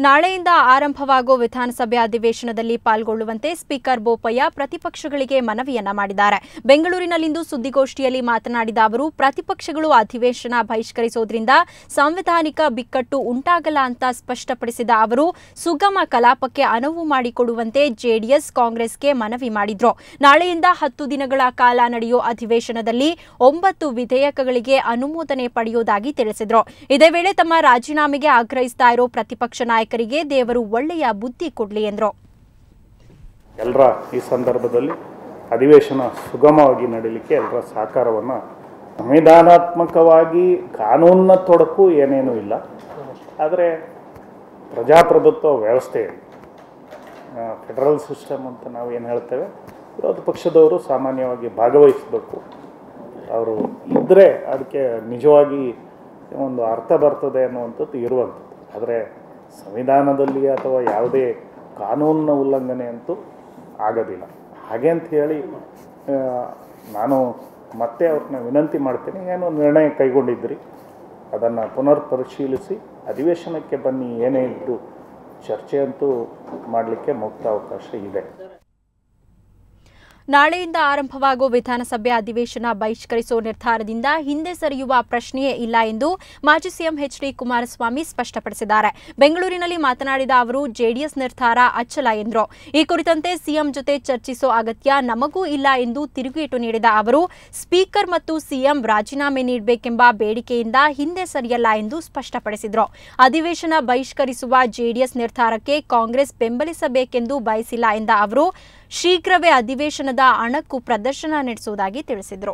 ನಾಳೆಯಿಂದ ಆರಂಭವಾಗುವ ವಿಧಾನಸಭೆ ಅಧಿವೇಶನದಲ್ಲಿ ಪಾಲ್ಗೊಳ್ಳುವಂತೆ ಸ್ಪೀಕರ್ ಬೋಪಯ್ಯ ಪ್ರತಿಪಕ್ಷಗಳಿಗೆ ಮನವಿಯನ್ನ ಮಾಡಿದ್ದಾರೆ. ಬೆಂಗಳೂರಿನಲ್ಲಿಂದು ಸುದ್ದಿಗೋಷ್ಠಿಯಲ್ಲಿ ಮಾತನಾಡಿದ ಅವರು, ಪ್ರತಿಪಕ್ಷಗಳು ಅಧಿವೇಶನ ಬಹಿಷ್ಕರಿಸುವುದರಿಂದ ಸಾಂವಿಧಾನಿಕ ಬಿಕ್ಕಟ್ಟು ಉಂಟಾಗಲ್ಲ ಅಂತ ಸ್ಪಷ್ಟಪಡಿಸಿದ ಅವರು, ಸುಗಮ ಕಲಾಪಕ್ಕೆ ಅನುವು ಮಾಡಿಕೊಡುವಂತೆ ಜೆಡಿಎಸ್ ಕಾಂಗ್ರೆಸ್ಗೆ ಮನವಿ ಮಾಡಿದ್ರು. ನಾಳೆಯಿಂದ 10 ದಿನಗಳ ಕಾಲ ನಡೆಯುವ ಅಧಿವೇಶನದಲ್ಲಿ 9 ವಿಧೇಯಕಗಳಿಗೆ ಅನುಮೋದನೆ ಪಡೆಯುವುದಾಗಿ ತಿಳಿಸಿದ್ರು. ಇದೇ ವೇಳೆ ತಮ್ಮ ರಾಜೀನಾಮೆಗೆ ಆಗ್ರಹಿಸ್ತಾ ಇರೋ ಪ್ರತಿಪಕ್ಷ ನಾಯಕರಿಗೆ ದೇವರು ಒಳ್ಳೆಯ ಬುದ್ಧಿ ಕೊಡಲಿ ಎಂದರು. ಎಲ್ಲರ ಈ ಸಂದರ್ಭದಲ್ಲಿ ಅಧಿವೇಶನ ಸುಗಮವಾಗಿ ನಡೀಲಿಕ್ಕೆ ಎಲ್ಲರ ಸಹಕಾರವನ್ನು, ಸಂವಿಧಾನಾತ್ಮಕವಾಗಿ ಕಾನೂನಿನ ತೊಡಕು ಏನೇನೂ ಇಲ್ಲ, ಆದರೆ ಪ್ರಜಾಪ್ರಭುತ್ವ ವ್ಯವಸ್ಥೆ ಫೆಡರಲ್ ಸಿಸ್ಟಮ್ ಅಂತ ನಾವು ಏನು ಹೇಳ್ತೇವೆ, ವಿರೋಧ ಪಕ್ಷದವರು ಸಾಮಾನ್ಯವಾಗಿ ಭಾಗವಹಿಸಬೇಕು. ಅವರು ಇದ್ದರೆ ಅದಕ್ಕೆ ನಿಜವಾಗಿ ಒಂದು ಅರ್ಥ ಬರ್ತದೆ ಅನ್ನುವಂಥದ್ದು ಇರುವಂಥದ್ದು. ಆದರೆ ಸಂವಿಧಾನದಲ್ಲಿ ಅಥವಾ ಯಾವುದೇ ಕಾನೂನಿನ ಉಲ್ಲಂಘನೆ ಅಂತೂ ಆಗೋದಿಲ್ಲ. ಹಾಗೆ ಅಂತ ಹೇಳಿ ನಾನು ಮತ್ತೆ ಅವ್ರನ್ನ ವಿನಂತಿ ಮಾಡ್ತೀನಿ, ಏನೋ ನಿರ್ಣಯ ಕೈಗೊಂಡಿದ್ರಿ ಅದನ್ನು ಪುನರ್ ಪರಿಶೀಲಿಸಿ ಅಧಿವೇಶನಕ್ಕೆ ಬನ್ನಿ, ಏನೇ ಇದ್ದರೂ ಚರ್ಚೆ ಅಂತೂ ಮಾಡಲಿಕ್ಕೆ ಮುಕ್ತ ಅವಕಾಶ ಇದೆ. ನಾಳೆಯಿಂದ ಆರಂಭವಾಗುವ ವಿಧಾನಸಭೆ ಅಧಿವೇಶನ ಬಹಿಷ್ಕರಿಸುವ ನಿರ್ಧಾರದಿಂದ ಹಿಂದೆ ಸರಿಯುವ ಪ್ರಶ್ನೆಯೇ ಇಲ್ಲ ಎಂದು ಮಾಜಿ ಸಿಎಂ ಎಚ್.ಡಿ. ಕುಮಾರಸ್ವಾಮಿ ಸ್ಪಷ್ಟಪಡಿಸಿದ್ದಾರೆ. ಬೆಂಗಳೂರಿನಲ್ಲಿ ಮಾತನಾಡಿದ ಅವರು, ಜೆಡಿಎಸ್ ನಿರ್ಧಾರ ಅಚಲ ಎಂದರು. ಈ ಕುರಿತಂತೆ ಸಿಎಂ ಜೊತೆ ಚರ್ಚಿಸೋ ಅಗತ್ಯ ನಮಗೂ ಇಲ್ಲ ಎಂದು ತಿರುಗೇಟು ನೀಡಿದ ಅವರು, ಸ್ಪೀಕರ್ ಮತ್ತು ಸಿಎಂ ರಾಜೀನಾಮೆ ನೀಡಬೇಕೆಂಬ ಬೇಡಿಕೆಯಿಂದ ಹಿಂದೆ ಸರಿಯಲ್ಲ ಎಂದು ಸ್ಪಷ್ಟಪಡಿಸಿದರು. ಅಧಿವೇಶನ ಬಹಿಷ್ಕರಿಸುವ ಜೆಡಿಎಸ್ ನಿರ್ಧಾರಕ್ಕೆ ಕಾಂಗ್ರೆಸ್ ಬೆಂಬಲಿಸಬೇಕೆಂದು ಬಯಸಿಲ್ಲ ಎಂದ ಅವರು, ಶೀಘ್ರವೇ ಅಧಿವೇಶನದ ಅಣಕು ಪ್ರದರ್ಶನ ನಡೆಸುವುದಾಗಿ ತಿಳಿಸಿದರು.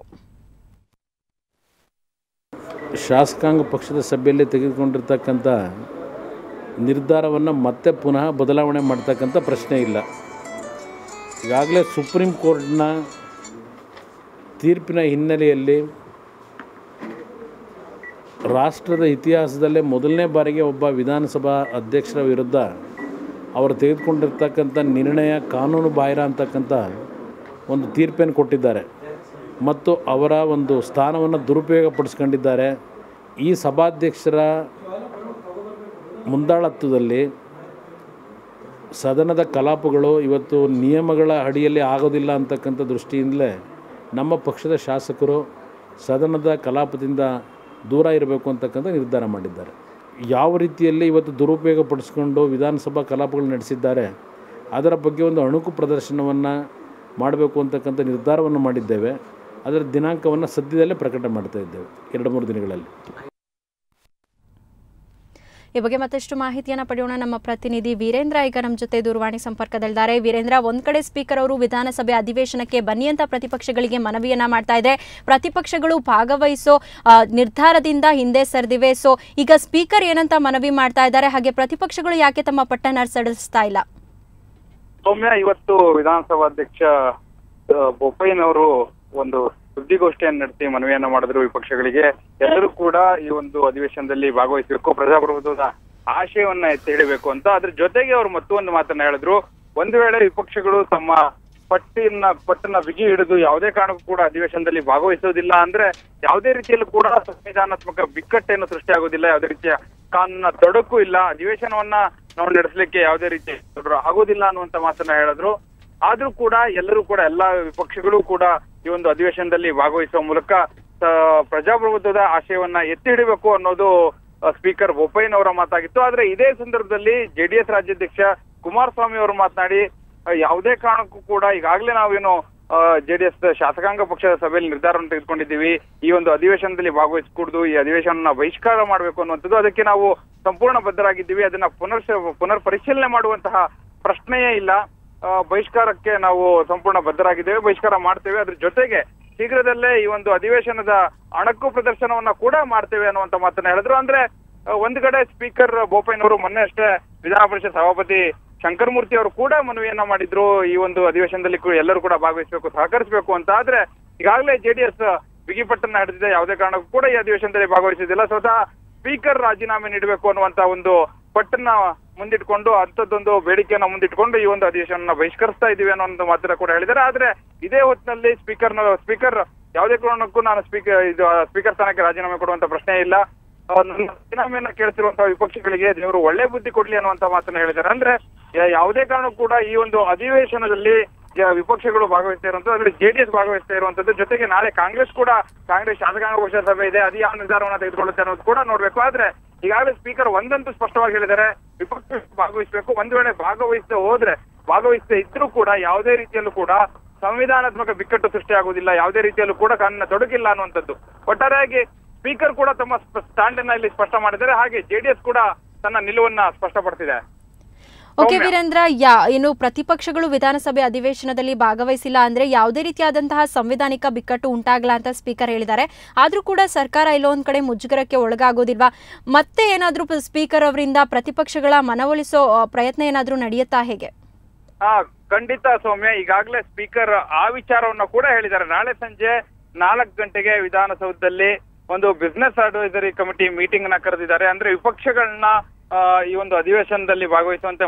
ಶಾಸಕಾಂಗ ಪಕ್ಷದ ಸಭೆಯಲ್ಲಿ ತೆಗೆದುಕೊಂಡಿರ್ತಕ್ಕಂಥ ನಿರ್ಧಾರವನ್ನು ಮತ್ತೆ ಪುನಃ ಬದಲಾವಣೆ ಮಾಡ್ತಕ್ಕಂಥ ಪ್ರಶ್ನೆ ಇಲ್ಲ. ಈಗಾಗಲೇ ಸುಪ್ರೀಂ ಕೋರ್ಟ್ನ ತೀರ್ಪಿನ ಹಿನ್ನೆಲೆಯಲ್ಲಿ ರಾಷ್ಟ್ರದ ಇತಿಹಾಸದಲ್ಲೇ ಮೊದಲನೇ ಬಾರಿಗೆ ಒಬ್ಬ ವಿಧಾನಸಭಾ ಅಧ್ಯಕ್ಷರ ವಿರುದ್ಧ ಅವರು ತೆಗೆದುಕೊಂಡಿರ್ತಕ್ಕಂಥ ನಿರ್ಣಯ ಕಾನೂನು ಬಾಹಿರ ಅಂತಕ್ಕಂಥ ಒಂದು ತೀರ್ಪನ್ನು ಕೊಟ್ಟಿದ್ದಾರೆ ಮತ್ತು ಅವರ ಒಂದು ಸ್ಥಾನವನ್ನು ದುರುಪಯೋಗಪಡಿಸ್ಕೊಂಡಿದ್ದಾರೆ. ಈ ಸಭಾಧ್ಯಕ್ಷರ ಮುಂದಾಳತ್ವದಲ್ಲಿ ಸದನದ ಕಲಾಪಗಳು ಇವತ್ತು ನಿಯಮಗಳ ಅಡಿಯಲ್ಲಿ ಆಗೋದಿಲ್ಲ ಅಂತಕ್ಕಂಥ ದೃಷ್ಟಿಯಿಂದಲೇ ನಮ್ಮ ಪಕ್ಷದ ಶಾಸಕರು ಸದನದ ಕಲಾಪದಿಂದ ದೂರ ಇರಬೇಕು ಅಂತಕ್ಕಂಥ ನಿರ್ಧಾರ ಮಾಡಿದ್ದಾರೆ. ಯಾವ ರೀತಿಯಲ್ಲಿ ಇವತ್ತು ದುರುಪಯೋಗ ಪಡಿಸ್ಕೊಂಡು ವಿಧಾನಸಭಾ ಕಲಾಪಗಳು ನಡೆಸಿದ್ದಾರೆ ಅದರ ಬಗ್ಗೆ ಒಂದು ಅಣುಕು ಪ್ರದರ್ಶನವನ್ನು ಮಾಡಬೇಕು ಅಂತಕ್ಕಂಥ ನಿರ್ಧಾರವನ್ನು ಮಾಡಿದ್ದೇವೆ. ಅದರ ದಿನಾಂಕವನ್ನು ಸದ್ಯದಲ್ಲೇ ಪ್ರಕಟ ಮಾಡ್ತಾ ಇದ್ದೇವೆ 2-3 ದಿನಗಳಲ್ಲಿ. ಈ ಬಗ್ಗೆ ಮತ್ತಷ್ಟು ಮಾಹಿತಿಯನ್ನು ಪಡೆಯೋಣ. ನಮ್ಮ ಪ್ರತಿನಿಧಿ ವೀರೇಂದ್ರ ಈಗ ನಮ್ಮ ಜೊತೆ ದೂರವಾಣಿ ಸಂಪರ್ಕದಲ್ಲಿದ್ದಾರೆ. ವೀರೇಂದ್ರ, ಒಂದ್ ಕಡೆ ಸ್ಪೀಕರ್ ಅವರು ವಿಧಾನಸಭೆ ಅಧಿವೇಶನಕ್ಕೆ ಬನ್ನಿ ಅಂತ ಪ್ರತಿಪಕ್ಷಗಳಿಗೆ ಮನವಿಯನ್ನ ಮಾಡ್ತಾ ಇದೆ. ಪ್ರತಿಪಕ್ಷಗಳು ಭಾಗವಹಿಸೋ ನಿರ್ಧಾರದಿಂದ ಹಿಂದೆ ಸರಿದಿವೆ. ಸೊ ಈಗ ಸ್ಪೀಕರ್ ಏನಂತ ಮನವಿ ಮಾಡ್ತಾ ಇದ್ದಾರೆ, ಹಾಗೆ ಪ್ರತಿಪಕ್ಷಗಳು ಯಾಕೆ ತಮ್ಮ ಪಟ್ಟಣ ಸಡಿಲಿಸ್ತಾ ಇಲ್ಲ? ಸೌಮ್ಯ, ಇವತ್ತು ವಿಧಾನಸಭಾಧ್ಯಕ್ಷ ಬೋಪಯ್ಯನವರು ಒಂದು ಸುದ್ದಿಗೋಷ್ಠಿಯನ್ನು ನಡೆಸಿ ಮನವಿಯನ್ನ ಮಾಡಿದ್ರು ವಿಪಕ್ಷಗಳಿಗೆ. ಎಲ್ಲರೂ ಕೂಡ ಈ ಒಂದು ಅಧಿವೇಶನದಲ್ಲಿ ಭಾಗವಹಿಸಬೇಕು, ಪ್ರಜಾಪ್ರಭುತ್ವದ ಆಶಯವನ್ನ ಎತ್ತಿ ಹಿಡಿಬೇಕು ಅಂತ. ಅದ್ರ ಜೊತೆಗೆ ಅವರು ಮತ್ತೊಂದು ಮಾತನ್ನ ಹೇಳಿದ್ರು, ಒಂದು ವೇಳೆ ವಿಪಕ್ಷಗಳು ತಮ್ಮ ಪಟ್ಟನ್ನ ಬಿಗಿ ಹಿಡಿದು ಯಾವುದೇ ಕಾರಣಕ್ಕೂ ಕೂಡ ಅಧಿವೇಶನದಲ್ಲಿ ಭಾಗವಹಿಸೋದಿಲ್ಲ ಅಂದ್ರೆ ಯಾವುದೇ ರೀತಿಯಲ್ಲೂ ಕೂಡ ಸಂವಿಧಾನಾತ್ಮಕ ಬಿಕ್ಕಟ್ಟೇನು ಸೃಷ್ಟಿಯಾಗೋದಿಲ್ಲ, ಯಾವುದೇ ರೀತಿಯ ಕಾನೂನಿನ ತೊಡಕು ಇಲ್ಲ, ಅಧಿವೇಶನವನ್ನ ನಾವು ನಡೆಸಲಿಕ್ಕೆ ಯಾವುದೇ ರೀತಿ ಆಗೋದಿಲ್ಲ ಅನ್ನುವಂತ ಮಾತನ್ನ ಹೇಳಿದ್ರು. ಆದ್ರೂ ಕೂಡ ಎಲ್ಲರೂ ಕೂಡ ಎಲ್ಲಾ ವಿಪಕ್ಷಗಳು ಕೂಡ ಈ ಒಂದು ಅಧಿವೇಶನದಲ್ಲಿ ಭಾಗವಹಿಸುವ ಮೂಲಕ ಪ್ರಜಾಪ್ರಭುತ್ವದ ಆಶಯವನ್ನ ಎತ್ತಿ ಹಿಡಿಬೇಕು ಅನ್ನೋದು ಸ್ಪೀಕರ್ ಬೋಪಯ್ಯನವರ ಮಾತಾಗಿತ್ತು. ಆದ್ರೆ ಇದೇ ಸಂದರ್ಭದಲ್ಲಿ ಜೆಡಿಎಸ್ ರಾಜ್ಯಾಧ್ಯಕ್ಷ ಕುಮಾರಸ್ವಾಮಿ ಅವರು ಮಾತನಾಡಿ, ಯಾವುದೇ ಕಾರಣಕ್ಕೂ ಕೂಡ ಈಗಾಗಲೇ ನಾವೇನು ಜೆಡಿಎಸ್ ಶಾಸಕಾಂಗ ಪಕ್ಷದ ಸಭೆಯಲ್ಲಿ ನಿರ್ಧಾರವನ್ನು ತೆಗೆದುಕೊಂಡಿದ್ದೀವಿ, ಈ ಒಂದು ಅಧಿವೇಶನದಲ್ಲಿ ಭಾಗವಹಿಸಕೂಡದು, ಈ ಅಧಿವೇಶನ ಬಹಿಷ್ಕಾರ ಮಾಡಬೇಕು ಅನ್ನುವಂಥದ್ದು, ಅದಕ್ಕೆ ನಾವು ಸಂಪೂರ್ಣ ಬದ್ಧರಾಗಿದ್ದೀವಿ. ಅದನ್ನ ಪುನರ್ ಪರಿಶೀಲನೆ ಮಾಡುವಂತಹ ಪ್ರಶ್ನೆಯೇ ಇಲ್ಲ. ಬಹಿಷ್ಕಾರಕ್ಕೆ ನಾವು ಸಂಪೂರ್ಣ ಬದ್ಧರಾಗಿದ್ದೇವೆ, ಬಹಿಷ್ಕಾರ ಮಾಡ್ತೇವೆ. ಅದ್ರ ಜೊತೆಗೆ ಶೀಘ್ರದಲ್ಲೇ ಈ ಒಂದು ಅಧಿವೇಶನದ ಅಣಕು ಪ್ರದರ್ಶನವನ್ನ ಕೂಡ ಮಾಡ್ತೇವೆ ಅನ್ನುವಂತ ಮಾತನ್ನ ಹೇಳಿದ್ರು. ಅಂದ್ರೆ ಒಂದು ಕಡೆ ಸ್ಪೀಕರ್ ಬೋಪಯ್ಯನವರು ಮೊನ್ನೆ ಅಷ್ಟೇ ವಿಧಾನ ಪರಿಷತ್ ಸಭಾಪತಿ ಶಂಕರಮೂರ್ತಿ ಅವರು ಕೂಡ ಮನವಿಯನ್ನ ಮಾಡಿದ್ರು, ಈ ಒಂದು ಅಧಿವೇಶನದಲ್ಲಿ ಎಲ್ಲರೂ ಕೂಡ ಭಾಗವಹಿಸಬೇಕು, ಸಹಕರಿಸಬೇಕು ಅಂತ. ಆದ್ರೆ ಈಗಾಗಲೇ ಜೆಡಿಎಸ್ ಬಿಗಿಪಟ್ಟನ್ನ ಹಿಡಿದಿದೆ, ಯಾವುದೇ ಕಾರಣಕ್ಕೂ ಕೂಡ ಈ ಅಧಿವೇಶನದಲ್ಲಿ ಭಾಗವಹಿಸಿದಿಲ್ಲ. ಸ್ವತಃ ಸ್ಪೀಕರ್ ರಾಜೀನಾಮೆ ನೀಡಬೇಕು ಅನ್ನುವಂತ ಒಂದು ಪಟ್ಟನ್ನ ಮುಂದಿಟ್ಕೊಂಡು, ಅಂಥದ್ದೊಂದು ಬೇಡಿಕೆಯನ್ನ ಮುಂದಿಟ್ಕೊಂಡು ಈ ಒಂದು ಅಧಿವೇಶನ ಬಹಿಷ್ಕರಿಸ್ತಾ ಇದೀವಿ ಅನ್ನೋ ಒಂದು ಮಾತನ್ನ ಕೂಡ ಹೇಳಿದ್ದಾರೆ. ಆದ್ರೆ ಇದೇ ಹೊತ್ತಿನಲ್ಲಿ ಸ್ಪೀಕರ್ ಯಾವುದೇ ಕಾರಣಕ್ಕೂ ನಾನು ಸ್ಪೀಕರ್ ಸ್ಥಾನಕ್ಕೆ ರಾಜೀನಾಮೆ ಕೊಡುವಂತ ಪ್ರಶ್ನೆ ಇಲ್ಲ, ರಾಜೀನಾಮೆಯನ್ನ ಕೇಳ್ತಿರುವಂತಹ ವಿಪಕ್ಷಗಳಿಗೆ ದೇವರು ಒಳ್ಳೆ ಬುದ್ಧಿ ಕೊಡ್ಲಿ ಅನ್ನುವಂತ ಮಾತನ್ನ ಹೇಳಿದ್ದಾರೆ. ಅಂದ್ರೆ ಯಾವುದೇ ಕಾರಣಕ್ಕೂ ಕೂಡ ಈ ಒಂದು ಅಧಿವೇಶನದಲ್ಲಿ ವಿಪಕ್ಷಗಳು ಭಾಗವಹಿಸ್ತಾ ಇರುವಂತದ್ದು, ಅದರಲ್ಲಿ ಜೆಡಿಎಸ್ ಭಾಗವಹಿಸ್ತಾ ಇರುವಂತದ್ದು, ಜೊತೆಗೆ ನಾಳೆ ಕಾಂಗ್ರೆಸ್ ಶಾಸಕಾಂಗ ಪಕ್ಷದ ಸಭೆ ಇದೆ, ಅದು ಯಾವ ನಿರ್ಧಾರವನ್ನ ತೆಗೆದುಕೊಳ್ಳುತ್ತೆ ಅನ್ನೋದು ಕೂಡ ನೋಡ್ಬೇಕು. ಆದ್ರೆ ಈಗಾಗಲೇ ಸ್ಪೀಕರ್ ಒಂದಂತೂ ಸ್ಪಷ್ಟವಾಗಿ ಹೇಳಿದ್ದಾರೆ, ವಿಪಕ್ಷ ಭಾಗವಹಿಸಬೇಕು. ಒಂದ್ ವೇಳೆ ಭಾಗವಹಿಸದೇ ಇದ್ರೂ ಕೂಡ ಯಾವುದೇ ರೀತಿಯಲ್ಲೂ ಕೂಡ ಸಂವಿಧಾನಾತ್ಮಕ ಬಿಕ್ಕಟ್ಟು ಸೃಷ್ಟಿಯಾಗುವುದಿಲ್ಲ, ಯಾವುದೇ ರೀತಿಯಲ್ಲೂ ಕೂಡ ಕಾನೂನಿನ ತೊಡಗಿಲ್ಲ ಅನ್ನುವಂಥದ್ದು. ಒಟ್ಟಾರೆಯಾಗಿ ಸ್ಪೀಕರ್ ಕೂಡ ತಮ್ಮ ಸ್ಟ್ಯಾಂಡ್ ಅನ್ನ ಇಲ್ಲಿ ಸ್ಪಷ್ಟ ಮಾಡಿದ್ದಾರೆ. ಹಾಗೆ ಜೆಡಿಎಸ್ ಕೂಡ ತನ್ನ ನಿಲುವನ್ನ ಸ್ಪಷ್ಟಪಡಿಸಿದೆ. ಓಕೆ ವೀರೇಂದ್ರ, ಏನು ಪ್ರತಿಪಕ್ಷಗಳು ವಿಧಾನಸಭೆ ಅಧಿವೇಶನದಲ್ಲಿ ಭಾಗವಹಿಸಿಲ್ಲ ಅಂದ್ರೆ ಯಾವುದೇ ರೀತಿಯಾದಂತಹ ಸಂವಿಧಾನಿಕ ಬಿಕ್ಕಟ್ಟು ಉಂಟಾಗಲ್ಲ ಅಂತ ಸ್ಪೀಕರ್ ಹೇಳಿದ್ದಾರೆ. ಆದ್ರೂ ಕೂಡ ಸರ್ಕಾರ ಇಲ್ಲೊಂದ್ ಕಡೆ ಮುಜುಗರಕ್ಕೆ ಒಳಗಾಗೋದಿಲ್ವಾ? ಮತ್ತೆ ಏನಾದ್ರೂ ಸ್ಪೀಕರ್ ಅವರಿಂದ ಪ್ರತಿಪಕ್ಷಗಳ ಮನವೊಲಿಸೋ ಪ್ರಯತ್ನ ಏನಾದ್ರೂ ನಡೆಯುತ್ತಾ ಹೇಗೆ? ಖಂಡಿತ ಸೌಮ್ಯ, ಈಗಾಗಲೇ ಸ್ಪೀಕರ್ ಆ ವಿಚಾರವನ್ನ ಕೂಡ ಹೇಳಿದ್ದಾರೆ. ನಾಳೆ ಸಂಜೆ 4 ಗಂಟೆಗೆ ವಿಧಾನಸೌಧದಲ್ಲಿ ಒಂದು ಬಿಸಿನೆಸ್ ಅಡ್ವೈಸರಿ ಕಮಿಟಿ ಮೀಟಿಂಗ್ ನ ಕರೆದಿದ್ದಾರೆ. ಅಂದ್ರೆ ವಿಪಕ್ಷಗಳನ್ನ ಈ ಒಂದು ಅಧಿವೇಶನದಲ್ಲಿ ಭಾಗವಹಿಸುವಂತೆ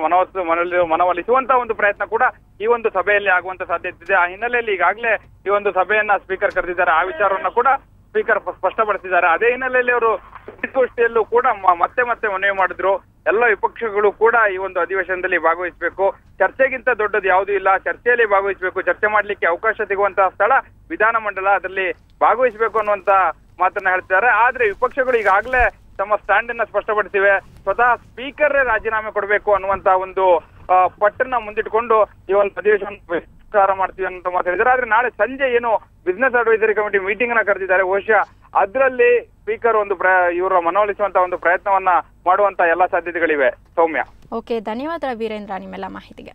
ಮನವೊಲಿಸುವಂತ ಒಂದು ಪ್ರಯತ್ನ ಕೂಡ ಈ ಒಂದು ಸಭೆಯಲ್ಲಿ ಆಗುವಂತ ಸಾಧ್ಯತೆ ಇದೆ. ಆ ಹಿನ್ನೆಲೆಯಲ್ಲಿ ಈಗಾಗಲೇ ಈ ಒಂದು ಸಭೆಯನ್ನ ಸ್ಪೀಕರ್ ಕರೆದಿದ್ದಾರೆ. ಆ ವಿಚಾರವನ್ನ ಕೂಡ ಸ್ಪೀಕರ್ ಸ್ಪಷ್ಟಪಡಿಸಿದ್ದಾರೆ. ಅದೇ ಹಿನ್ನೆಲೆಯಲ್ಲಿ ಅವರು ಸುದ್ದಿಗೋಷ್ಠಿಯಲ್ಲೂ ಕೂಡ ಮತ್ತೆ ಮನವಿ ಮಾಡಿದ್ರು, ಎಲ್ಲ ವಿಪಕ್ಷಗಳು ಕೂಡ ಈ ಒಂದು ಅಧಿವೇಶನದಲ್ಲಿ ಭಾಗವಹಿಸಬೇಕು, ಚರ್ಚೆಗಿಂತ ದೊಡ್ಡದು ಯಾವುದೂ ಇಲ್ಲ, ಚರ್ಚೆಯಲ್ಲಿ ಭಾಗವಹಿಸಬೇಕು, ಚರ್ಚೆ ಮಾಡ್ಲಿಕ್ಕೆ ಅವಕಾಶ ಸಿಗುವಂತಹ ಸ್ಥಳ ವಿಧಾನಮಂಡಲ, ಅದರಲ್ಲಿ ಭಾಗವಹಿಸಬೇಕು ಅನ್ನುವಂತ ಮಾತನ್ನ ಹೇಳ್ತಿದ್ದಾರೆ. ಆದ್ರೆ ವಿಪಕ್ಷಗಳು ಈಗಾಗಲೇ ತಮ್ಮ ಸ್ಟ್ಯಾಂಡ್ ಅನ್ನ ಸ್ಪಷ್ಟಪಡಿಸಿವೆ. ಸ್ವತಃ ಸ್ಪೀಕರ್ ರಾಜೀನಾಮೆ ಕೊಡಬೇಕು ಅನ್ನುವಂತ ಒಂದು ಪಟ್ಟನ್ನ ಮುಂದಿಟ್ಕೊಂಡು ಈ ಒಂದು ಅಧಿವೇಶನ ಮಾಡ್ತೀವಿ ಅಂತ ಮಾತಾಡಿದ್ದಾರೆ. ಆದ್ರೆ ನಾಳೆ ಸಂಜೆ ಏನು ಬಿಸಿನೆಸ್ ಅಡ್ವೈಸರಿ ಕಮಿಟಿ ಮೀಟಿಂಗ್ ನ ಕರೆದಿದ್ದಾರೆ, ಬಹುಶಃ ಅದರಲ್ಲಿ ಸ್ಪೀಕರ್ ಒಂದು ಇವರ ಮನವೊಲಿಸುವಂತ ಒಂದು ಪ್ರಯತ್ನವನ್ನ ಮಾಡುವಂತ ಎಲ್ಲಾ ಸಾಧ್ಯತೆಗಳಿವೆ. ಸೌಮ್ಯ, ಓಕೆ, ಧನ್ಯವಾದ ವೀರೇಂದ್ರ ನಿಮ್ಮೆಲ್ಲ ಮಾಹಿತಿಗೆ.